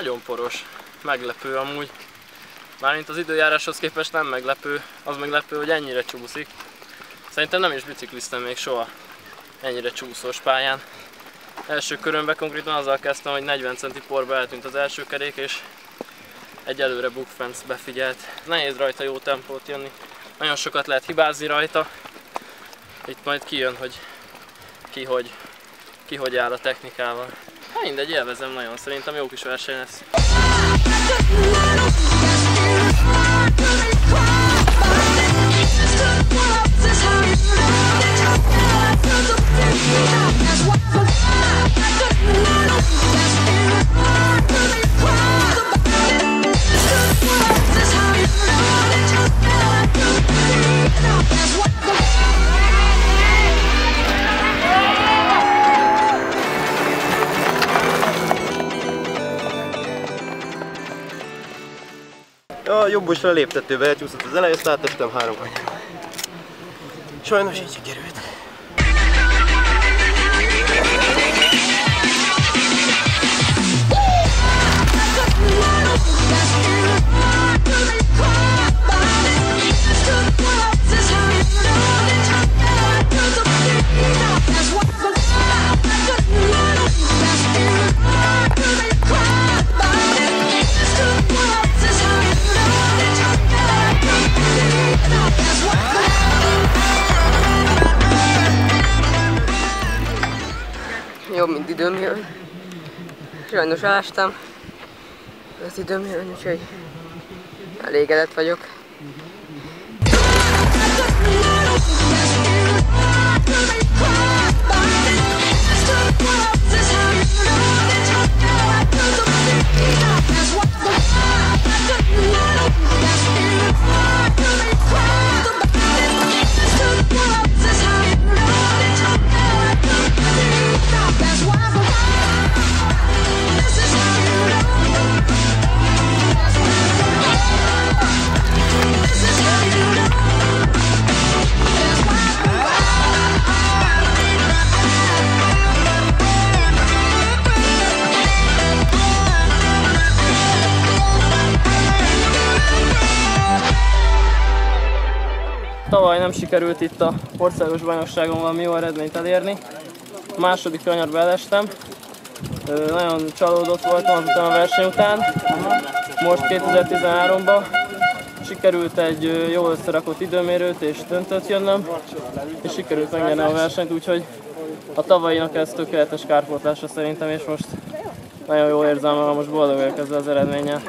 nagyon poros. Meglepő amúgy. Mármint az időjáráshoz képest nem meglepő. Az meglepő, hogy ennyire csúszik. Szerintem nem is bicikliztem még soha ennyire csúszós pályán. Első körömben konkrétan azzal kezdtem, hogy 40 centi porba eltűnt az első kerék, és egy előre bukfenc befigyelt. Nehéz rajta jó tempót jönni. Nagyon sokat lehet hibázni rajta. Itt majd kijön, hogy ki hogy áll a technikával. Hát mindegy, élvezem nagyon, szerintem jó kis verseny lesz. A jobbosra léptetőbe elcsúszott az elej, azt átestem 3 kanyarba. Sajnos így sikerült. Jobb, mint időm jön. Sajnos ástam. Az időm jön, úgyhogy elégedett vagyok. Tavaly nem sikerült itt a országos bajnokságon valami jó eredményt elérni. A második kanyarba elestem. Nagyon csalódott voltam azután a verseny után. Most 2013-ban sikerült egy jól összerakott időmérőt és döntőt jönnöm, és sikerült megnyerni a versenyt, úgyhogy a tavalyinak ez tökéletes kárpótlása szerintem, és most nagyon jól érzem magam, most boldog vagyok ezzel az eredménnyel.